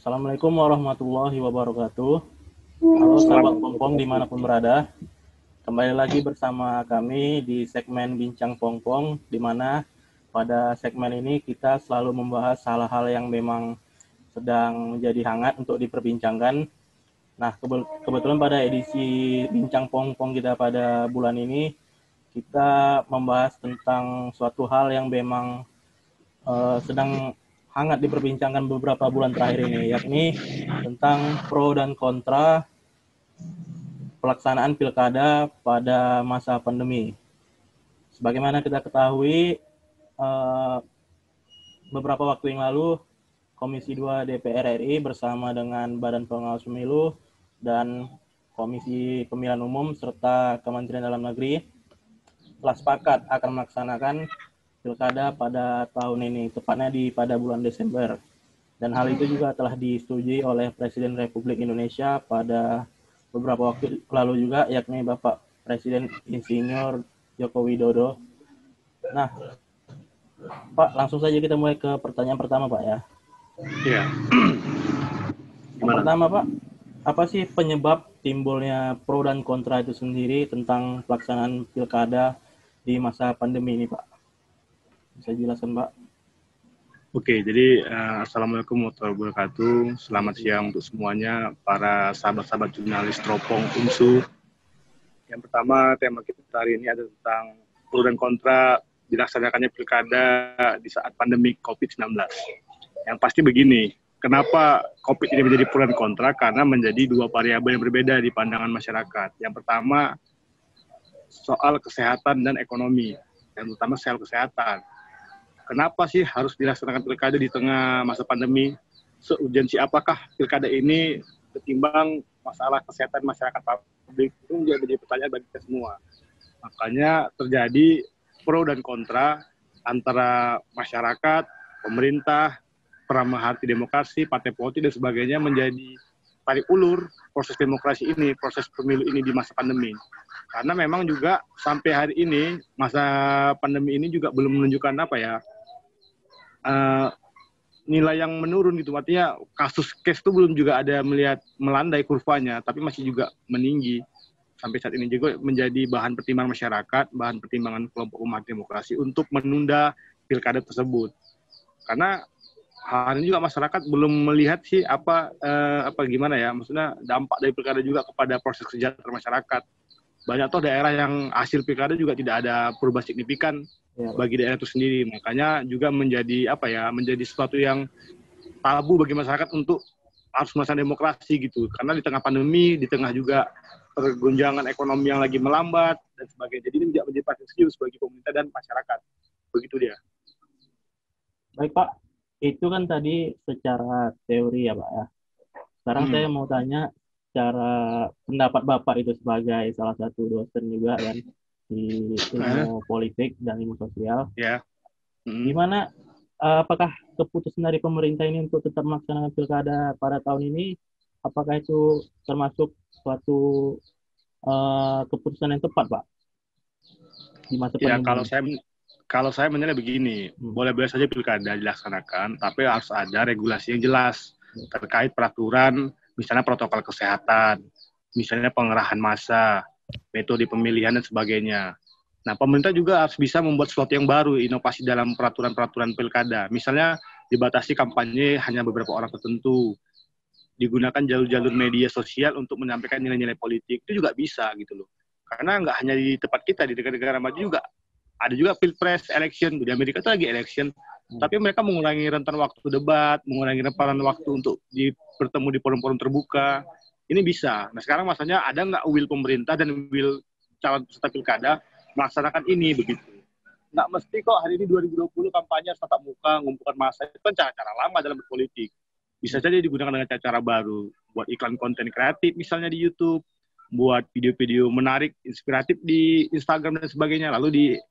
Assalamualaikum warahmatullahi wabarakatuh. Halo sahabat Pongpong dimanapun berada. Kembali lagi bersama kami di segmen Bincang Pongpong, di mana pada segmen ini kita selalu membahas hal-hal yang memang sedang menjadi hangat untuk diperbincangkan. Nah, kebetulan pada edisi Bincang Pongpong kita pada bulan ini, kita membahas tentang suatu hal yang memang sedang hangat diperbincangkan beberapa bulan terakhir ini, yakni tentang pro dan kontra pelaksanaan pilkada pada masa pandemi. Sebagaimana kita ketahui, beberapa waktu yang lalu Komisi 2 DPR RI bersama dengan Badan Pengawas Pemilu dan Komisi Pemilihan Umum serta Kementerian Dalam Negeri telah sepakat akan melaksanakan pilkada pada tahun ini, tepatnya pada bulan Desember. Dan hal itu juga telah disetujui oleh Presiden Republik Indonesia pada beberapa waktu lalu juga, yakni Bapak Presiden Insinyur Joko Widodo. Nah, Pak, langsung saja kita mulai ke pertanyaan pertama, Pak, ya. Iya. Yang pertama, Pak, apa sih penyebab timbulnya pro dan kontra itu sendiri tentang pelaksanaan pilkada di masa pandemi ini, Pak? Bisa jelaskan, Pak? Oke, jadi Assalamualaikum warahmatullahi wabarakatuh. Selamat siang untuk semuanya, para sahabat-sahabat jurnalis Teropong UNSU. Yang pertama, tema kita hari ini ada tentang pro dan kontra dilaksanakannya pilkada di saat pandemi COVID-19. Yang pasti begini, kenapa COVID ini menjadi pro dan kontra? Karena menjadi dua variabel yang berbeda di pandangan masyarakat. Yang pertama, soal kesehatan dan ekonomi. Yang utama soal kesehatan. Kenapa sih harus dilaksanakan pilkada di tengah masa pandemi? Seurgensi apakah pilkada ini ketimbang masalah kesehatan masyarakat publik? Itu menjadi pertanyaan bagi kita semua. Makanya terjadi pro dan kontra antara masyarakat, pemerintah, pemerhati demokrasi, partai politik dan sebagainya menjadi tarik ulur proses demokrasi ini, proses pemilu ini di masa pandemi. Karena memang juga sampai hari ini masa pandemi ini juga belum menunjukkan nilai yang menurun gitu. Artinya kasus case itu belum juga ada melihat melandai kurvanya, tapi masih juga meninggi. Sampai saat ini juga menjadi bahan pertimbangan masyarakat, bahan pertimbangan kelompok umat demokrasi untuk menunda pilkada tersebut. Karena hari ini juga masyarakat belum melihat sih gimana ya, maksudnya dampak dari pilkada juga kepada proses kesejahteraan masyarakat. Banyak toh daerah yang hasil pilkada juga tidak ada perubahan signifikan bagi daerah itu sendiri. Makanya juga menjadi menjadi sesuatu yang tabu bagi masyarakat untuk harus melaksanakan demokrasi gitu. Karena di tengah pandemi, di tengah juga pergonjangan ekonomi yang lagi melambat dan sebagainya. Jadi ini menjadi perhatian serius bagi pemerintah dan masyarakat. Begitu dia. Baik, Pak. Itu kan tadi secara teori ya, Pak, ya. Sekarang saya mau tanya secara pendapat Bapak itu sebagai salah satu dosen juga kan di ilmu politik dan ilmu sosial. Gimana, apakah keputusan dari pemerintah ini untuk tetap melaksanakan pilkada pada tahun ini, apakah itu termasuk suatu keputusan yang tepat, Pak? Di masa pandemi. Kalau saya menilai begini, boleh-boleh saja pilkada dilaksanakan, tapi harus ada regulasi yang jelas terkait peraturan, misalnya protokol kesehatan, misalnya pengerahan massa, metode pemilihan dan sebagainya. Nah, pemerintah juga harus bisa membuat sesuatu yang baru, inovasi dalam peraturan-peraturan pilkada. Misalnya dibatasi kampanye hanya beberapa orang tertentu, digunakan jalur-jalur media sosial untuk menyampaikan nilai-nilai politik, itu juga bisa gitu loh. Karena nggak hanya di tempat kita, di negara-negara maju juga ada juga pilpres, election. Di Amerika itu lagi election, tapi mereka mengurangi rentan waktu debat, mengurangi rentan waktu untuk bertemu di forum-forum terbuka. Ini bisa. Nah, sekarang masalahnya ada nggak will pemerintah dan will calon peserta pilkada melaksanakan ini begitu. Nggak mesti kok hari ini 2020 kampanye tatap muka, ngumpulkan massa. Itu kan cara-cara lama dalam berpolitik. Bisa saja digunakan dengan cara-cara baru. Buat iklan konten kreatif misalnya di YouTube, buat video-video menarik, inspiratif di Instagram dan sebagainya, lalu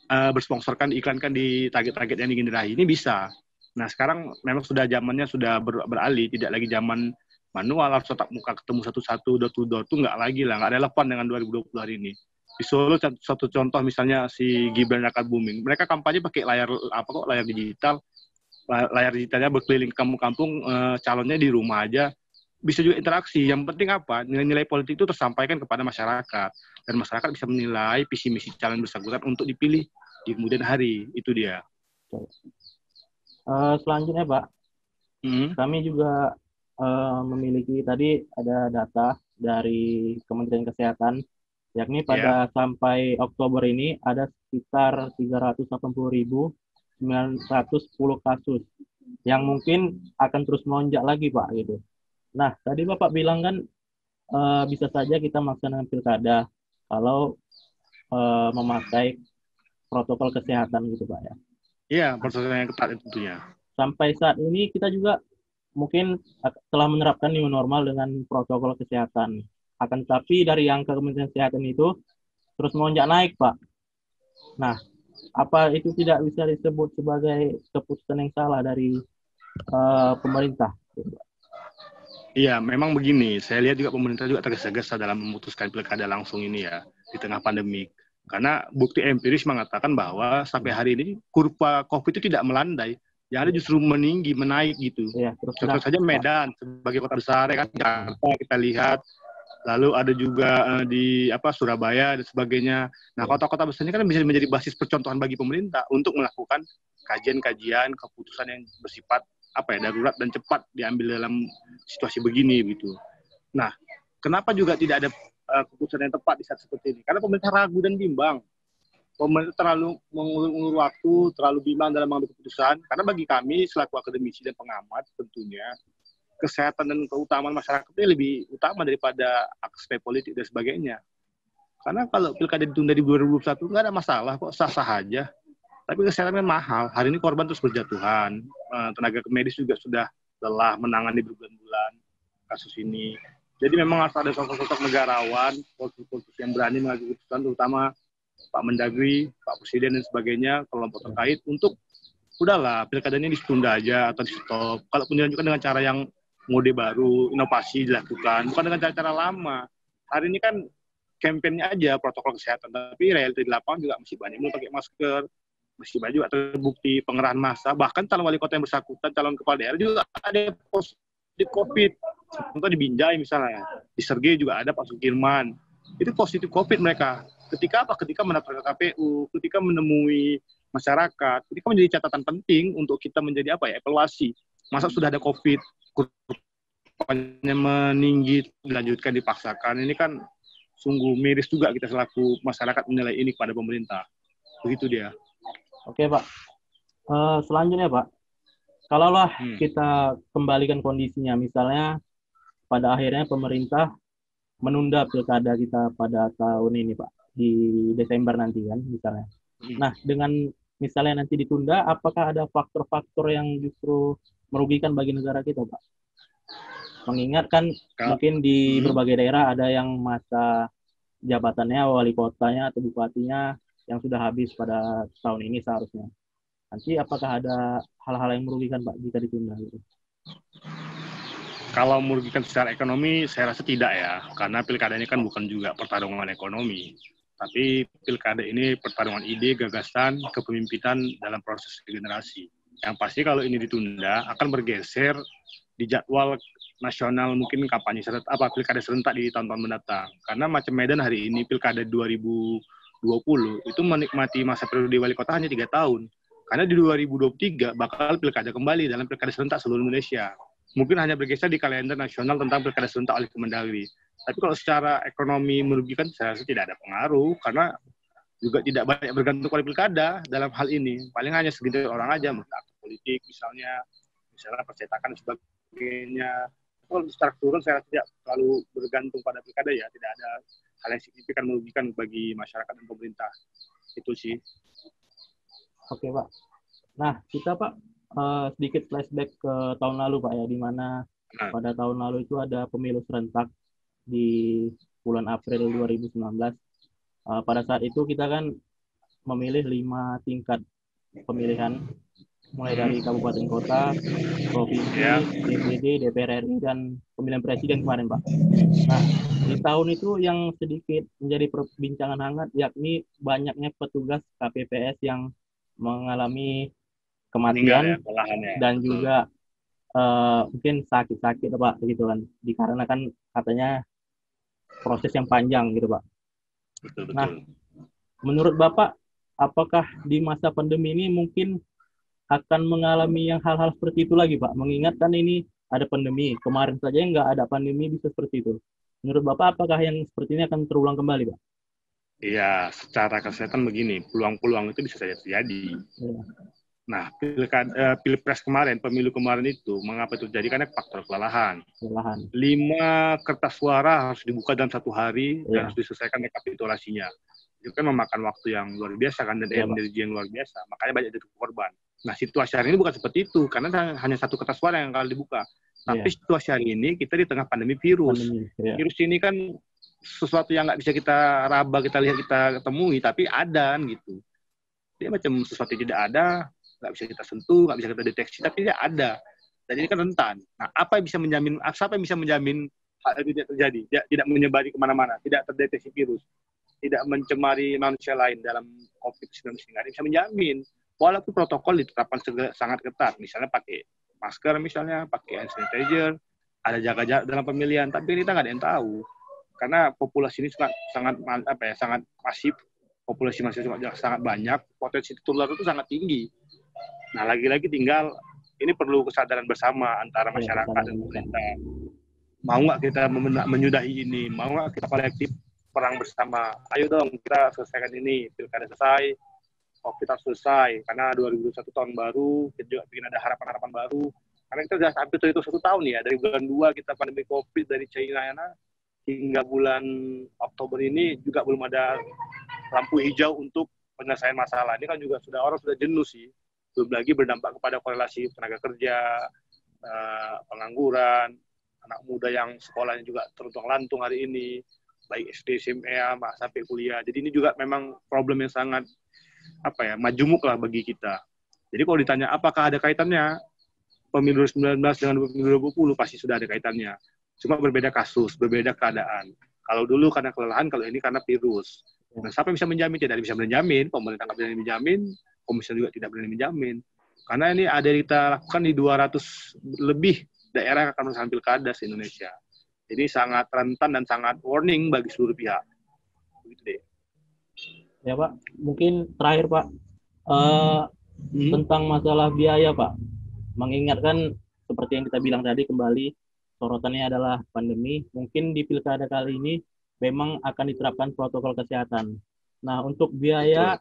bersponsorkan, diiklankan di target-target yang ingin diraih. Ini bisa. Nah, sekarang memang sudah zamannya sudah beralih, tidak lagi zaman manual, harus tatap muka ketemu satu-satu, door-to-door, itu nggak lagi lah, nggak relevan dengan 2020 hari ini. Di Solo, satu contoh misalnya si Gibran Raka Buming, mereka kampanye pakai layar digital, layar digitalnya berkeliling ke kampung-kampung, calonnya di rumah aja. Bisa juga interaksi. Yang penting apa? Nilai-nilai politik itu tersampaikan kepada masyarakat. Dan masyarakat bisa menilai visi misi calon bersangkutan untuk dipilih di kemudian hari. Itu dia. Selanjutnya Pak, kami juga memiliki tadi ada data dari Kementerian Kesehatan, yakni pada sampai Oktober ini ada sekitar 380.910 kasus yang mungkin akan terus melonjak lagi Pak gitu. Nah, tadi Bapak bilang kan bisa saja kita melaksanakan pilkada kalau memakai protokol kesehatan gitu Pak ya. Iya, protokol yang ketat tentunya. Sampai saat ini kita juga mungkin telah menerapkan new normal dengan protokol kesehatan. Akan tetapi dari angka Kementerian Kesehatan itu terus melonjak naik, Pak. Nah, apa itu tidak bisa disebut sebagai keputusan yang salah dari pemerintah? Iya, memang begini. Saya lihat juga pemerintah juga tergesa-gesa dalam memutuskan pilkada langsung ini ya, di tengah pandemi. Karena bukti empiris mengatakan bahwa sampai hari ini kurva COVID itu tidak melandai. Yang ada justru meninggi, menaik gitu. Ya, contoh saja Medan, sebagai kota besar, ya kan, Jakarta kita lihat. Lalu ada juga di Surabaya dan sebagainya. Nah, kota-kota besar ini kan bisa menjadi basis percontohan bagi pemerintah untuk melakukan kajian-kajian, keputusan yang bersifat darurat dan cepat diambil dalam situasi begini gitu. Nah, kenapa juga tidak ada keputusan yang tepat di saat seperti ini? Karena pemerintah ragu dan bimbang. Pemerintah terlalu mengulur waktu, terlalu bimbang dalam mengambil keputusan. Karena bagi kami selaku akademisi dan pengamat tentunya kesehatan dan keutamaan masyarakat ini lebih utama daripada aspek politik dan sebagainya. Karena kalau pilkada ditunda di 2021 nggak ada masalah kok, sah-sah aja. Tapi kesehatan kan mahal. Hari ini korban terus berjatuhan. Tenaga medis juga sudah lelah menangani berbulan-bulan kasus ini. Jadi memang harus ada sosok-sosok negarawan, politisi yang berani mengambil keputusan, terutama Pak Mendagri, Pak Presiden dan sebagainya, kelompok terkait untuk udahlah pilkadanya ditunda aja atau di stop. Kalau dilanjutkan dengan cara yang mode baru, inovasi dilakukan, bukan dengan cara-cara lama. Hari ini kan kampanye aja protokol kesehatan, tapi realita di lapangan juga masih banyak belum pakai masker, masih banyak juga terbukti pengerahan massa, bahkan calon wali kota yang bersangkutan, calon kepala daerah juga ada positif COVID. Contoh di Binjai misalnya, di Sergei juga ada Pak Sukirman. Itu positif COVID mereka. Ketika mendaftar ke KPU, ketika menemui masyarakat, itu kan menjadi catatan penting untuk kita menjadi evaluasi. Masa sudah ada COVID, kurvanya meninggi, dilanjutkan, dipaksakan. Ini kan sungguh miris juga kita selaku masyarakat menilai ini kepada pemerintah. Begitu dia. Oke Pak, selanjutnya Pak, kalaulah kita kembalikan kondisinya, misalnya pada akhirnya pemerintah menunda pilkada kita pada tahun ini Pak, di Desember nanti kan misalnya. Nah, dengan misalnya nanti ditunda, apakah ada faktor-faktor yang justru merugikan bagi negara kita Pak? Mengingat kan mungkin di berbagai daerah ada yang masa jabatannya wali kotanya atau bupatinya yang sudah habis pada tahun ini seharusnya. Nanti apakah ada hal-hal yang merugikan Pak jika ditunda gitu? Kalau merugikan secara ekonomi, saya rasa tidak ya. Karena pilkada ini kan bukan juga pertarungan ekonomi. Tapi pilkada ini pertarungan ide, gagasan, kepemimpinan dalam proses regenerasi. Yang pasti kalau ini ditunda, akan bergeser di jadwal nasional mungkin kampanye pilkada serentak di tahun-tahun mendatang. Karena macam Medan hari ini, pilkada 2020 itu menikmati masa periode wali kota hanya 3 tahun. Karena di 2023 bakal pilkada kembali dalam pilkada serentak seluruh Indonesia. Mungkin hanya bergeser di kalender nasional tentang pilkada serentak oleh Kemendagri. Tapi kalau secara ekonomi merugikan, saya rasa tidak ada pengaruh, karena juga tidak banyak bergantung pada pilkada dalam hal ini. Paling hanya segelintir orang aja, aktor politik misalnya percetakan dan sebagainya. Kalau secara turun, saya rasa tidak terlalu bergantung pada pilkada ya. Tidak ada hal yang signifikan merugikan bagi masyarakat dan pemerintah. Itu sih. Oke Pak. Nah, kita Pak sedikit flashback ke tahun lalu Pak ya, di mana pada tahun lalu itu ada pemilu serentak di bulan April 2019. Pada saat itu kita kan memilih 5 tingkat pemilihan, mulai dari kabupaten kota, provinsi, DPD, DPR RI, dan pemilihan presiden kemarin Pak. Nah, di tahun itu yang sedikit menjadi perbincangan hangat yakni banyaknya petugas KPPS yang mengalami meninggal ya, kematian kelelahan ya. dan Betul. juga mungkin sakit-sakit Pak gitu kan, dikarenakan katanya proses yang panjang gitu Pak. Betul, Nah, betul. menurut Bapak, apakah di masa pandemi ini mungkin akan mengalami yang hal-hal seperti itu lagi Pak? Mengingatkan ini ada pandemi, kemarin saja nggak ada pandemi bisa seperti itu. Menurut Bapak, apakah yang seperti ini akan terulang kembali Pak? Iya, secara kesehatan begini, peluang-peluang itu bisa saja terjadi. Ya, Nah, pilpres kemarin, pemilu kemarin itu, mengapa itu terjadi? Karena faktor kelelahan. perlahan. 5 kertas suara harus dibuka dalam 1 hari dan Ya, harus diselesaikan rekapitulasinya. Itu kan memakan waktu yang luar biasa kan, dan ya Pak. energi yang luar biasa. Makanya banyak jatuh korban. Nah, situasi hari ini bukan seperti itu, karena hanya 1 kertas suara yang akan dibuka. Tapi Ya, situasi hari ini, kita di tengah pandemi virus. pandemi. Ya, Virus ini kan sesuatu yang nggak bisa kita raba, kita lihat, kita temui, tapi ada gitu. Dia macam sesuatu yang tidak ada, nggak bisa kita sentuh, nggak bisa kita deteksi, tapi dia ada. Dan ini kan rentan. Nah, apa yang bisa menjamin, siapa yang bisa menjamin hal itu tidak terjadi, tidak menyebari kemana-mana, tidak terdeteksi virus, tidak mencemari manusia lain dalam COVID-19 ini? Nggak bisa menjamin. Walaupun protokol ditetapkan sangat ketat, misalnya pakai masker, misalnya pakai hand sanitizer, ada jaga jarak dalam pemilihan, tapi kita nggak ada yang tahu. Karena populasi ini sangat masif, populasi masih sangat banyak, potensi tertular itu sangat tinggi. Nah, lagi-lagi tinggal ini perlu kesadaran bersama antara ya, masyarakat dan kesadaran bersama. pemerintah. Mau nggak kita menyudahi ini? Mau nggak kita kolektif perang bersama? Ayo dong, kita selesaikan ini. Pilkada selesai, COVID selesai. Karena 2021 tahun baru, kita juga ingin ada harapan-harapan baru. Karena kita sudah hampir itu 1 tahun ya, dari bulan 2 kita pandemi COVID dari China hingga bulan Oktober ini juga belum ada lampu hijau untuk penyelesaian masalah. Ini kan juga orang sudah jenuh sih. Belum lagi berdampak kepada korelasi tenaga kerja, pengangguran, anak muda yang sekolahnya juga teruntung-lantung hari ini, baik SD, SMA, sampai kuliah. Jadi ini juga memang problem yang sangat majemuk lah bagi kita. Jadi kalau ditanya apakah ada kaitannya pemilu 2019 dengan pemilu 2020, pasti sudah ada kaitannya. Cuma berbeda kasus, berbeda keadaan. Kalau dulu karena kelelahan, kalau ini karena virus. Nah, siapa yang bisa menjamin? Tidak ada yang bisa menjamin. Pemerintah tidak berani menjamin. Komisi juga tidak berani menjamin. Karena ini ada yang kita lakukan di 200 lebih daerah yang akan melaksanakan pilkada di Indonesia. Jadi sangat rentan dan sangat warning bagi seluruh pihak. Begitu deh. Ya Pak, mungkin terakhir Pak, tentang masalah biaya Pak. Mengingatkan seperti yang kita bilang tadi, kembali sorotannya adalah pandemi. Mungkin di pilkada kali ini memang akan diterapkan protokol kesehatan. Nah, untuk biaya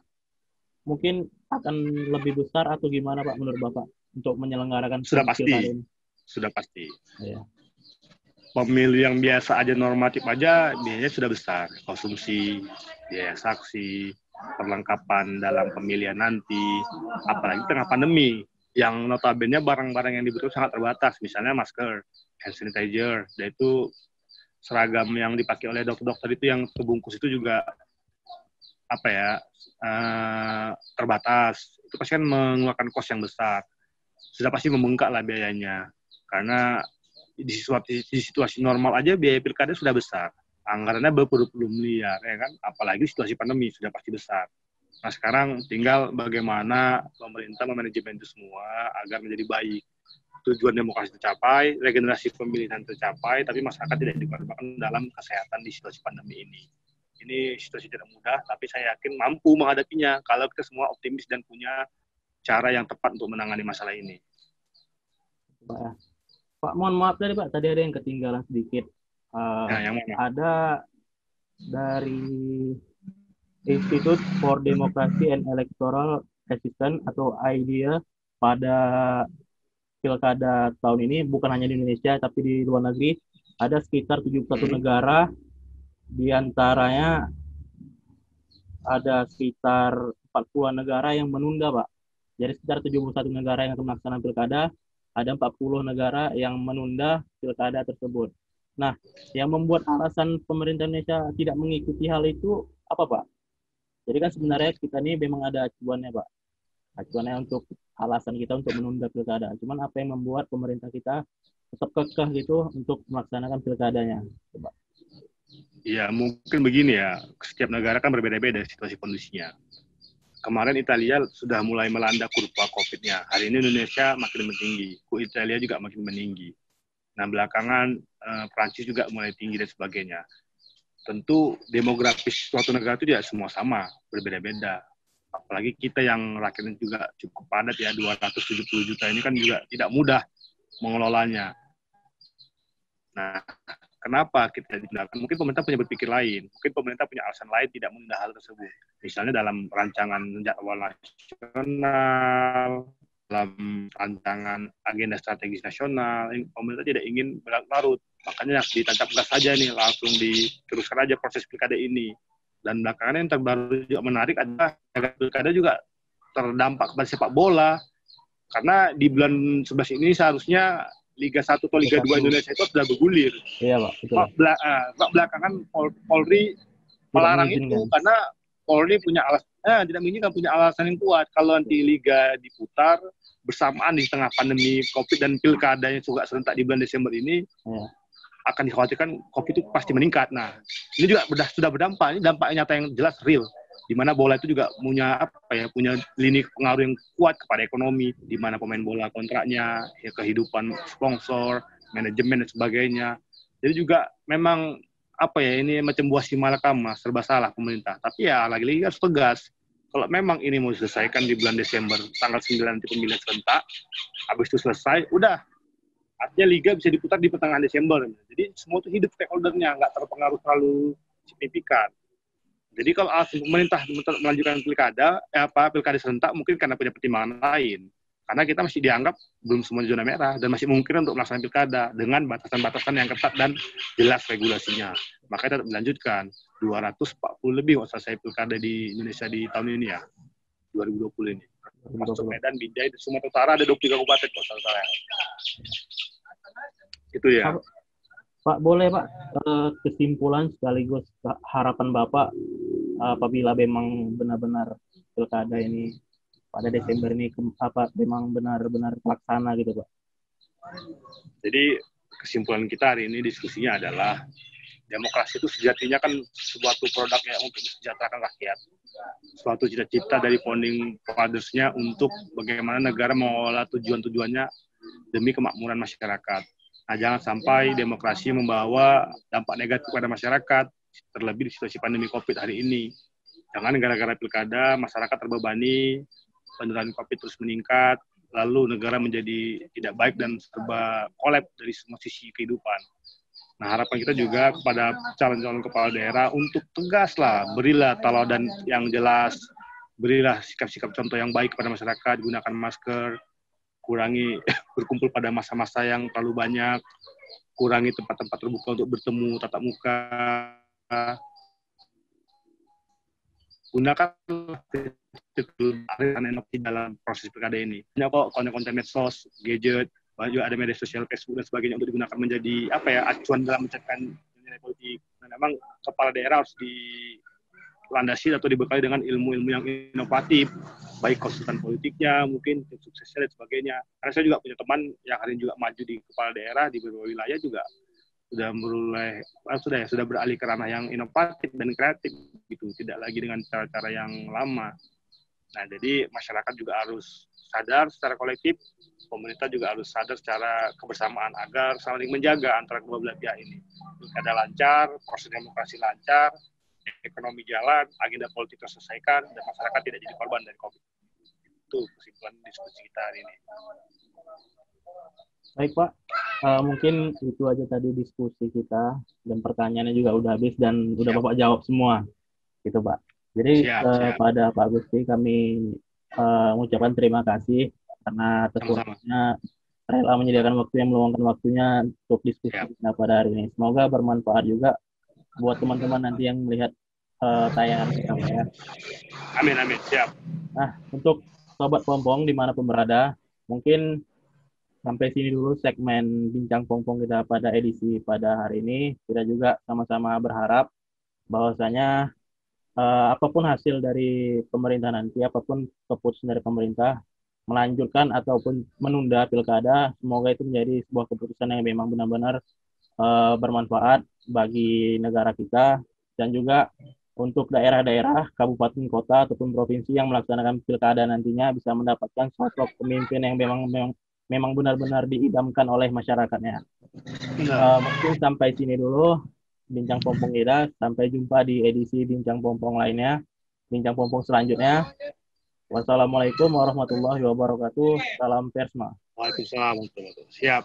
mungkin akan lebih besar atau gimana Pak menurut Bapak untuk menyelenggarakan pilkada ini? Sudah pasti. Ya. Pemilu yang biasa aja, normatif aja, biayanya sudah besar. Konsumsi, biaya saksi, perlengkapan dalam pemilihan nanti, apalagi tengah pandemi, yang notabene barang-barang yang dibutuhkan sangat terbatas, misalnya masker, hand sanitizer, dan itu seragam yang dipakai oleh dokter-dokter itu yang terbungkus itu juga terbatas. Itu pasti kan mengeluarkan kos yang besar. Sudah pasti membengkak lah biayanya, karena di situasi normal aja biaya pilkada sudah besar, anggarannya berpuluh-puluh miliar, ya kan? Apalagi situasi pandemi sudah pasti besar. Nah, sekarang tinggal bagaimana pemerintah memanajemen itu semua agar menjadi baik. Tujuan demokrasi tercapai, regenerasi pemilihan tercapai, tapi masyarakat tidak dikorbankan dalam kesehatan di situasi pandemi ini. Ini situasi tidak mudah, tapi saya yakin mampu menghadapinya kalau kita semua optimis dan punya cara yang tepat untuk menangani masalah ini. Pak, mohon maaf tadi ada yang ketinggalan sedikit. Yang mana? Ada dari Institute for Democracy and Electoral Assistance atau IDEA pada pilkada tahun ini, bukan hanya di Indonesia tapi di luar negeri, ada sekitar 71 negara, diantaranya ada sekitar 40 negara yang menunda Pak. Jadi sekitar 71 negara yang akan melaksanakan pilkada, ada 40 negara yang menunda pilkada tersebut. Nah, yang membuat alasan pemerintah Indonesia tidak mengikuti hal itu apa Pak? Jadi kan sebenarnya kita ini memang ada acuannya Pak. Acuannya untuk alasan kita untuk menunda pilkada. Cuman apa yang membuat pemerintah kita tetap kekeh gitu untuk melaksanakan pilkadanya? Coba. Ya, mungkin begini ya. Setiap negara kan berbeda-beda situasi kondisinya. kemarin Italia sudah mulai melanda kurva COVID-nya. Hari ini Indonesia makin meninggi, Italia juga makin meninggi. Nah, belakangan Prancis juga mulai tinggi dan sebagainya. Tentu demografis suatu negara itu tidak semua sama, berbeda-beda. Apalagi kita yang rakyatnya juga cukup padat ya, 270 juta ini kan juga tidak mudah mengelolanya. Nah, kenapa kita digunakan? Mungkin pemerintah punya berpikir lain. Mungkin pemerintah punya alasan lain tidak menunda hal tersebut. Misalnya dalam rancangan jadwal nasional, dalam rancangan agenda strategis nasional, pemerintah tidak ingin berlarut-larut. Makanya ditancap gas saja nih, langsung diteruskan aja proses pilkada ini. Dan belakangan yang terbaru juga menarik adalah pilkada juga terdampak kepada sepak bola. Karena di bulan 11 ini seharusnya Liga 1 atau Liga 2 Indonesia itu sudah bergulir. Iya, Pak. Betul. Belakangan Polri melarang itu karena Polri punya alasan, tidak menginginkan, punya alasan yang kuat. Kalau nanti Liga diputar bersamaan di tengah pandemi COVID dan pilkada yang juga serentak di bulan Desember ini, akan dikhawatirkan COVID itu pasti meningkat. Nah, ini juga sudah berdampak. Ini dampak nyata yang jelas real. Di mana bola itu juga punya lini pengaruh yang kuat kepada ekonomi, di mana pemain bola kontraknya, ya, kehidupan sponsor, manajemen dan sebagainya. Jadi juga memang ini macam buah si malakama, serba salah pemerintah. Tapi ya lagi-lagi harus tegas. Kalau memang ini mau diselesaikan di bulan Desember, tanggal 9 nanti pemilihan serentak, habis itu selesai, udah. Artinya Liga bisa diputar di pertengahan Desember. Jadi semua itu hidup stakeholder-nya, nggak terpengaruh terlalu signifikan. Jadi kalau pemerintah melanjutkan pilkada serentak mungkin karena punya pertimbangan lain. Karena kita masih dianggap belum semua zona merah dan masih mungkin untuk melaksanakan pilkada dengan batasan-batasan yang ketat dan jelas regulasinya. Makanya tetap dilanjutkan. 240 lebih selesai pilkada di Indonesia di tahun ini ya, 2020 ini. Masuk Medan, Binjai, di Sumatera Utara ada 23 kabupaten kok salah. Itu ya. Pak, boleh Pak, kesimpulan sekaligus harapan Bapak apabila memang benar-benar pilkada ini pada Desember ini memang benar-benar terlaksana gitu Pak. Jadi kesimpulan kita hari ini diskusinya adalah demokrasi itu sejatinya kan suatu produk yang untuk mensejahterakan rakyat. Suatu cita-cita dari founding fathers-nya untuk bagaimana negara mengelola tujuan-tujuannya demi kemakmuran masyarakat. Nah, jangan sampai demokrasi membawa dampak negatif pada masyarakat, terlebih di situasi pandemi COVID hari ini. Jangan gara-gara pilkada, masyarakat terbebani, penularan COVID terus meningkat, lalu negara menjadi tidak baik dan serba kolab dari semua sisi kehidupan. Nah, harapan kita juga kepada calon-calon kepala daerah untuk tegaslah, berilah teladan yang jelas, berilah sikap-sikap contoh yang baik kepada masyarakat, gunakan masker, kurangi berkumpul pada masa-masa yang terlalu banyak, kurangi tempat-tempat terbuka untuk bertemu tatap muka, gunakan energi dalam proses pilkada ini. Banyak kok konten-konten medsos, gadget, juga ada media sosial Facebook dan sebagainya untuk digunakan menjadi acuan dalam mencapai nilai politik. Nah, memang kepala daerah harus dilandasi atau dibekali dengan ilmu-ilmu yang inovatif, baik konsultan politiknya, mungkin tim suksesnya dan sebagainya. Karena saya juga punya teman yang hari ini juga maju di kepala daerah di beberapa wilayah juga sudah beralih ke ranah yang inovatif dan kreatif gitu, tidak lagi dengan cara-cara yang lama. Nah, jadi masyarakat juga harus sadar secara kolektif, pemerintah juga harus sadar secara kebersamaan agar saling menjaga antara kedua belah pihak ini. Pilkada lancar, proses demokrasi lancar, ekonomi jalan, agenda politik terselesaikan, dan masyarakat tidak jadi korban dari COVID. Itu kesimpulan diskusi kita hari ini. Baik Pak, mungkin itu aja tadi diskusi kita, dan pertanyaannya juga udah habis dan udah Bapak jawab semua, gitu Pak. Jadi pada Pak Gusti kami mengucapkan terima kasih karena terusnya rela menyediakan waktu yang meluangkan waktunya untuk diskusi kita pada hari ini. Semoga bermanfaat juga buat teman-teman nanti yang melihat tayangan kita ya. Amin, siap. Nah, untuk Sobat Pompong dimanapun berada, mungkin sampai sini dulu segmen Bincang Pompong kita pada edisi pada hari ini. Kita juga sama-sama berharap bahwasanya apapun hasil dari pemerintah nanti, apapun keputusan dari pemerintah, melanjutkan ataupun menunda pilkada, semoga itu menjadi sebuah keputusan yang memang benar-benar bermanfaat bagi negara kita dan juga untuk daerah-daerah, kabupaten, kota, ataupun provinsi yang melaksanakan pilkada nantinya bisa mendapatkan sosok pemimpin yang memang benar-benar diidamkan oleh masyarakatnya. Benar. Mungkin sampai sini dulu Bincang Pompong kita. Sampai jumpa di edisi Bincang Pompong lainnya, Bincang Pompong selanjutnya. Wassalamualaikum warahmatullahi wabarakatuh. Salam Persma. Waalaikumsalam warahmatullahi wabarakatuh. Siap.